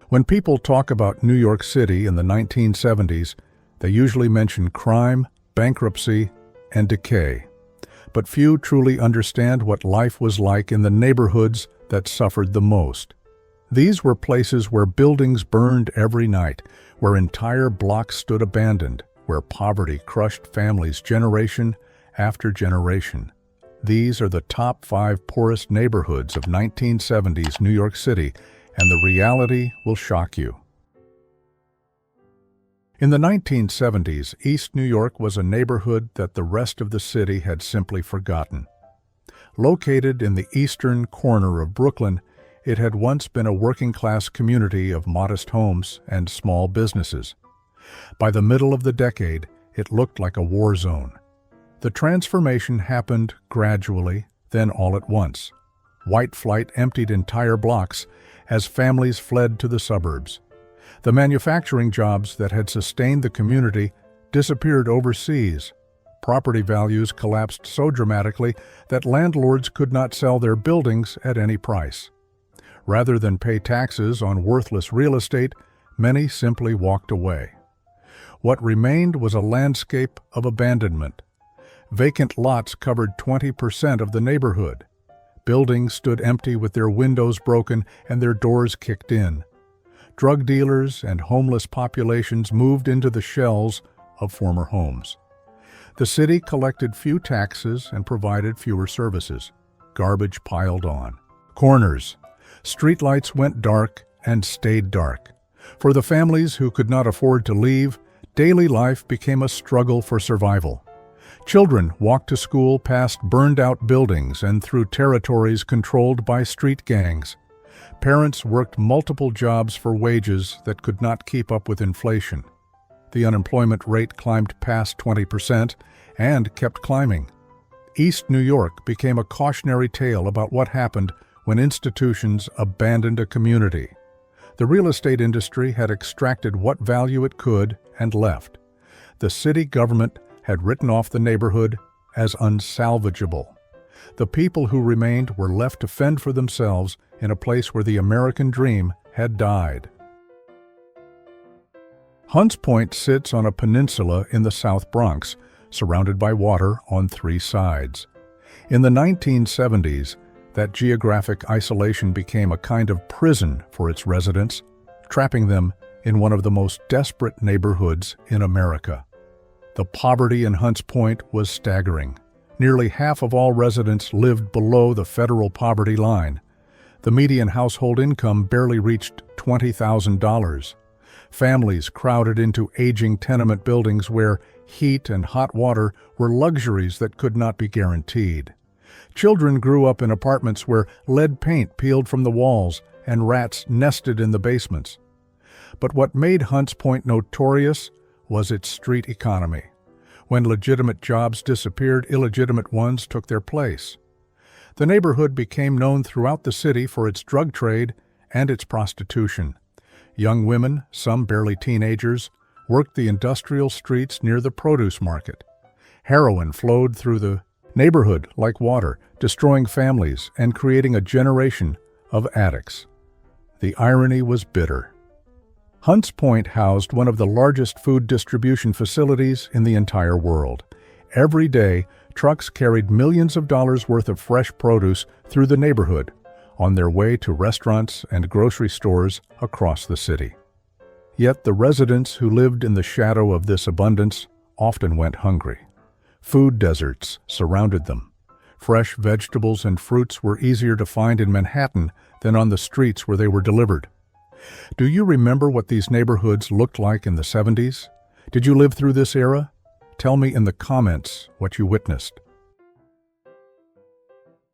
When people talk about New York City in the 1970s, they usually mention crime, bankruptcy, and decay. But few truly understand what life was like in the neighborhoods that suffered the most. These were places where buildings burned every night, where entire blocks stood abandoned, where poverty crushed families generation after generation. These are the top 5 poorest neighborhoods of 1970s New York City, and the reality will shock you. In the 1970s, East New York was a neighborhood that the rest of the city had simply forgotten. Located in the eastern corner of Brooklyn, it had once been a working-class community of modest homes and small businesses. By the middle of the decade, it looked like a war zone. The transformation happened gradually, then all at once. White flight emptied entire blocks as families fled to the suburbs. The manufacturing jobs that had sustained the community disappeared overseas. Property values collapsed so dramatically that landlords could not sell their buildings at any price. Rather than pay taxes on worthless real estate, many simply walked away. What remained was a landscape of abandonment. Vacant lots covered 20% of the neighborhood. Buildings stood empty with their windows broken and their doors kicked in. Drug dealers and homeless populations moved into the shells of former homes. The city collected few taxes and provided fewer services. Garbage piled on. Corners. Streetlights went dark and stayed dark. For the families who could not afford to leave, daily life became a struggle for survival. Children walked to school past burned-out buildings and through territories controlled by street gangs. Parents worked multiple jobs for wages that could not keep up with inflation. The unemployment rate climbed past 20% and kept climbing. East New York became a cautionary tale about what happened when institutions abandoned a community. The real estate industry had extracted what value it could and left. The city government had written off the neighborhood as unsalvageable. The people who remained were left to fend for themselves in a place where the American dream had died. Hunts Point sits on a peninsula in the South Bronx, surrounded by water on 3 sides. In the 1970s, that geographic isolation became a kind of prison for its residents, trapping them in one of the most desperate neighborhoods in America. The poverty in Hunts Point was staggering. Nearly half of all residents lived below the federal poverty line. The median household income barely reached $20,000. Families crowded into aging tenement buildings where heat and hot water were luxuries that could not be guaranteed. Children grew up in apartments where lead paint peeled from the walls and rats nested in the basements. But what made Hunts Point notorious was its street economy. When legitimate jobs disappeared, illegitimate ones took their place. The neighborhood became known throughout the city for its drug trade and its prostitution. Young women, some barely teenagers, worked the industrial streets near the produce market. Heroin flowed through the neighborhood like water, destroying families and creating a generation of addicts. The irony was bitter. Hunts Point housed one of the largest food distribution facilities in the entire world. Every day, trucks carried millions of dollars worth of fresh produce through the neighborhood, on their way to restaurants and grocery stores across the city. Yet the residents who lived in the shadow of this abundance often went hungry. Food deserts surrounded them. Fresh vegetables and fruits were easier to find in Manhattan than on the streets where they were delivered. Do you remember what these neighborhoods looked like in the 70s? Did you live through this era? Tell me in the comments what you witnessed.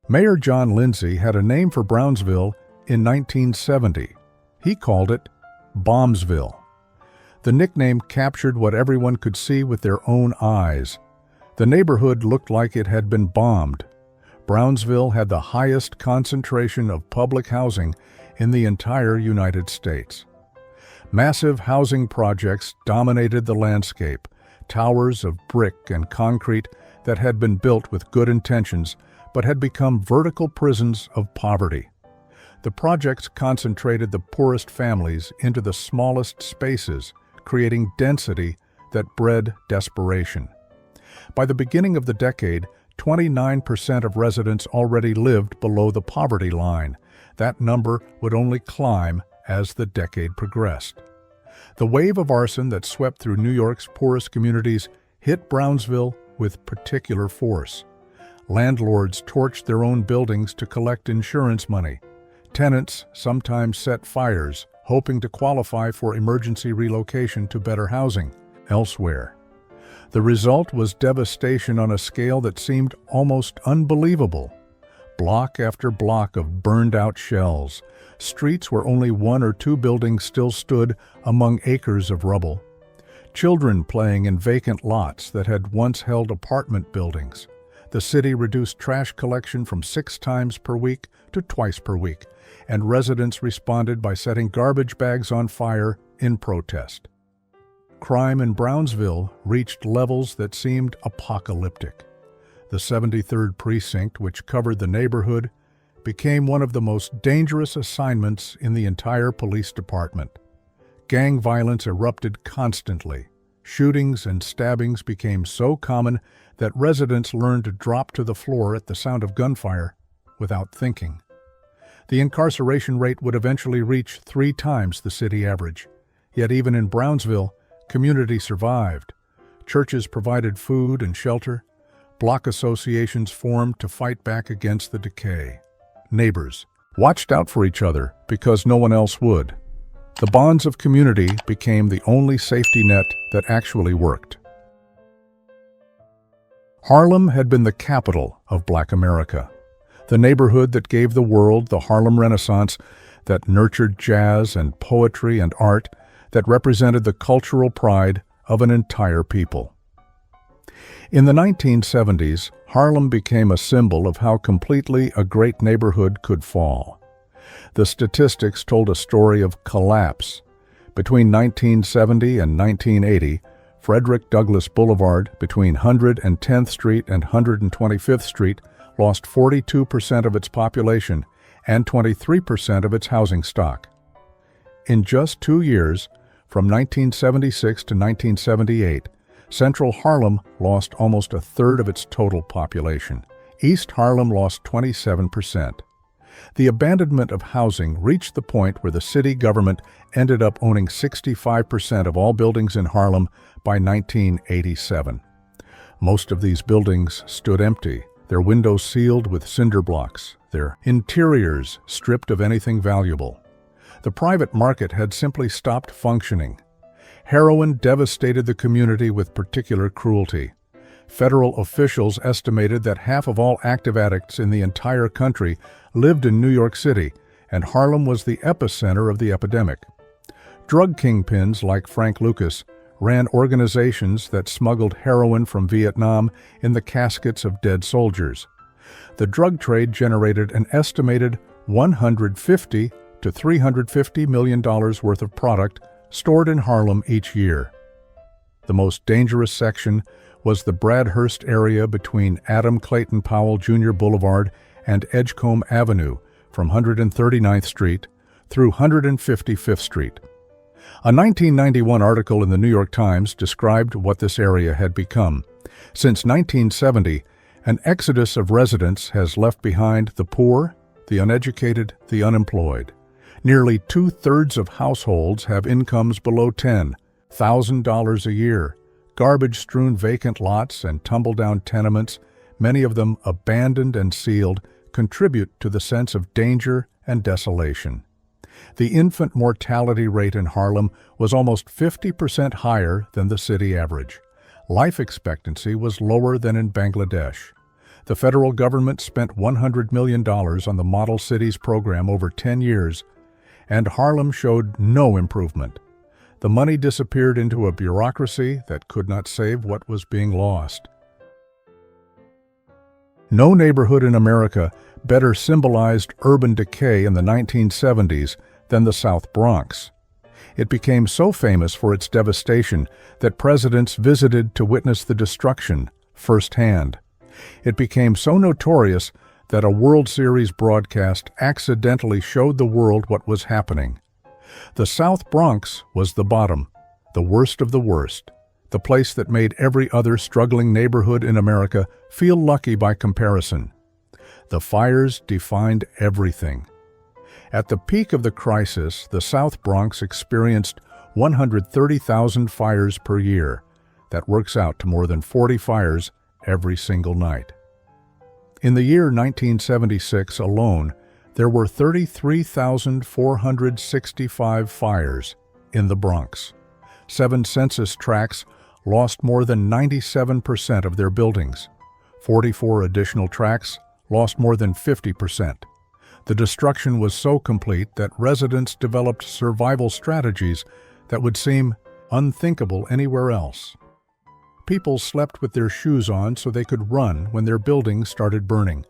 Mayor John Lindsay had a name for Brownsville in 1970. He called it Bombsville. The nickname captured what everyone could see with their own eyes. The neighborhood looked like it had been bombed. Brownsville had the highest concentration of public housing in the entire United States. Massive housing projects dominated the landscape, towers of brick and concrete that had been built with good intentions but had become vertical prisons of poverty. The projects concentrated the poorest families into the smallest spaces, creating density that bred desperation. By the beginning of the decade, 29% of residents already lived below the poverty line. That number would only climb as the decade progressed. The wave of arson that swept through New York's poorest communities hit Brownsville with particular force. Landlords torched their own buildings to collect insurance money. Tenants sometimes set fires, hoping to qualify for emergency relocation to better housing elsewhere. The result was devastation on a scale that seemed almost unbelievable. Block after block of burned-out shells, streets where only one or two buildings still stood among acres of rubble. Children playing in vacant lots that had once held apartment buildings. The city reduced trash collection from 6 times per week to twice per week, and residents responded by setting garbage bags on fire in protest. Crime in Brownsville reached levels that seemed apocalyptic. The 73rd Precinct, which covered the neighborhood, became one of the most dangerous assignments in the entire police department. Gang violence erupted constantly. Shootings and stabbings became so common that residents learned to drop to the floor at the sound of gunfire without thinking. The incarceration rate would eventually reach 3 times the city average. Yet even in Brownsville, community survived. Churches provided food and shelter. Block associations formed to fight back against the decay. Neighbors watched out for each other because no one else would. The bonds of community became the only safety net that actually worked. Harlem had been the capital of Black America, the neighborhood that gave the world the Harlem Renaissance, that nurtured jazz and poetry and art, that represented the cultural pride of an entire people. In the 1970s, Harlem became a symbol of how completely a great neighborhood could fall. The statistics told a story of collapse. Between 1970 and 1980, Frederick Douglass Boulevard between 110th Street and 125th Street lost 42% of its population and 23% of its housing stock. In just 2 years, from 1976 to 1978, Central Harlem lost almost 1/3 of its total population. East Harlem lost 27%. The abandonment of housing reached the point where the city government ended up owning 65% of all buildings in Harlem by 1987. Most of these buildings stood empty, their windows sealed with cinder blocks, their interiors stripped of anything valuable. The private market had simply stopped functioning. Heroin devastated the community with particular cruelty. Federal officials estimated that half of all active addicts in the entire country lived in New York City, and Harlem was the epicenter of the epidemic. Drug kingpins like Frank Lucas ran organizations that smuggled heroin from Vietnam in the caskets of dead soldiers. The drug trade generated an estimated $150 to $350 million worth of product stored in Harlem each year. The most dangerous section was the Bradhurst area between Adam Clayton Powell Jr. Boulevard and Edgecombe Avenue from 139th Street through 155th Street. A 1991 article in the New York Times described what this area had become. Since 1970, an exodus of residents has left behind the poor, the uneducated, the unemployed. Nearly 2/3 of households have incomes below $10,000 a year. Garbage-strewn vacant lots and tumble-down tenements, many of them abandoned and sealed, contribute to the sense of danger and desolation. The infant mortality rate in Harlem was almost 50% higher than the city average. Life expectancy was lower than in Bangladesh. The federal government spent $100 million on the Model Cities program over 10 years, and Harlem showed no improvement. The money disappeared into a bureaucracy that could not save what was being lost. No neighborhood in America better symbolized urban decay in the 1970s than the South Bronx. It became so famous for its devastation that presidents visited to witness the destruction firsthand. It became so notorious that a World Series broadcast accidentally showed the world what was happening. The South Bronx was the bottom, the worst of the worst, the place that made every other struggling neighborhood in America feel lucky by comparison. The fires defined everything. At the peak of the crisis, the South Bronx experienced 130,000 fires per year. That works out to more than 40 fires every single night. In the year 1976 alone, there were 33,465 fires in the Bronx. 7 census tracts lost more than 97% of their buildings. 44 additional tracts lost more than 50%. The destruction was so complete that residents developed survival strategies that would seem unthinkable anywhere else. People slept with their shoes on so they could run when their buildings started burning.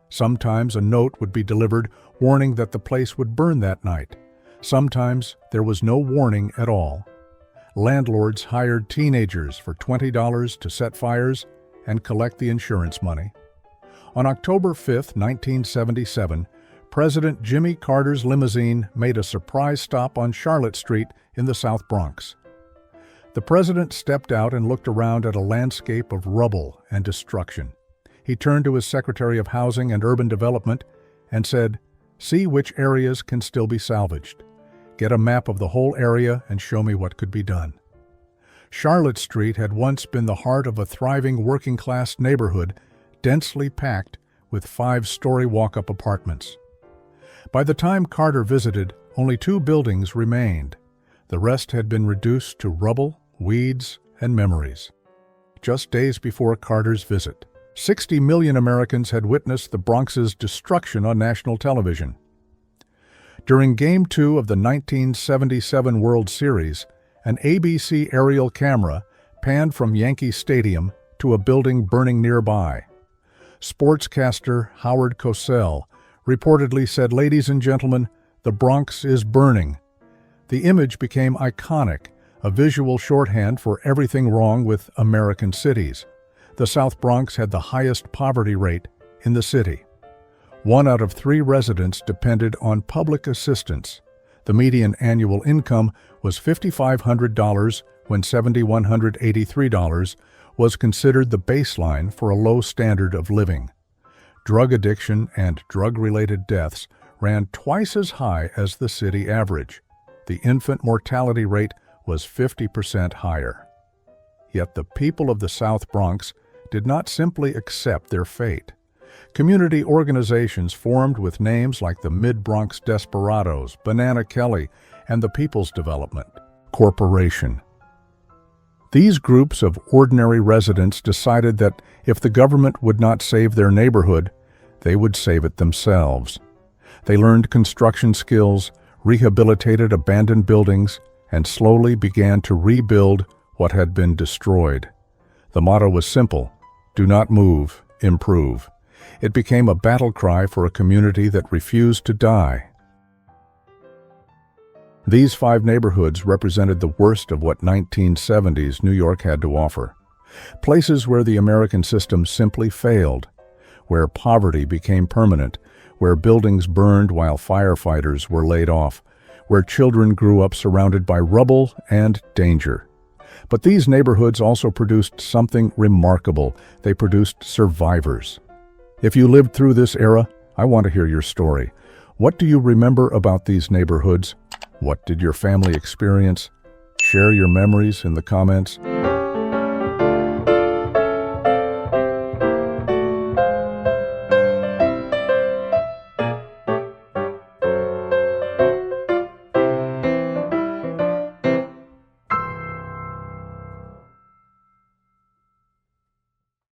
Sometimes a note would be delivered warning that the place would burn that night. Sometimes there was no warning at all. Landlords hired teenagers for $20 to set fires and collect the insurance money. On October 5, 1977, President Jimmy Carter's limousine made a surprise stop on Charlotte Street in the South Bronx. The president stepped out and looked around at a landscape of rubble and destruction. He turned to his Secretary of Housing and Urban Development and said, "See which areas can still be salvaged. Get a map of the whole area and show me what could be done." Charlotte Street had once been the heart of a thriving working-class neighborhood, densely packed with 5-story walk-up apartments. By the time Carter visited, only 2 buildings remained. The rest had been reduced to rubble, weeds, and memories. Just days before Carter's visit, 60 million Americans had witnessed the Bronx's destruction on national television. During Game 2 of the 1977 World Series, an ABC aerial camera panned from Yankee Stadium to a building burning nearby. Sportscaster Howard Cosell reportedly said, "Ladies and gentlemen, the Bronx is burning." The image became iconic, a visual shorthand for everything wrong with American cities. The South Bronx had the highest poverty rate in the city. 1 out of 3 residents depended on public assistance. The median annual income was $5,500 when $7,183 was considered the baseline for a low standard of living. Drug addiction and drug-related deaths ran twice as high as the city average. The infant mortality rate was 50% higher. Yet the people of the South Bronx did not simply accept their fate. Community organizations formed with names like the Mid-Bronx Desperados, Banana Kelly, and the People's Development Corporation. These groups of ordinary residents decided that if the government would not save their neighborhood, they would save it themselves. They learned construction skills, rehabilitated abandoned buildings, and slowly began to rebuild what had been destroyed. The motto was simple: do not move, improve. It became a battle cry for a community that refused to die. These 5 neighborhoods represented the worst of what 1970s New York had to offer. Places where the American system simply failed, where poverty became permanent, where buildings burned while firefighters were laid off, where children grew up surrounded by rubble and danger. But these neighborhoods also produced something remarkable. They produced survivors. If you lived through this era, I want to hear your story. What do you remember about these neighborhoods? What did your family experience? Share your memories in the comments.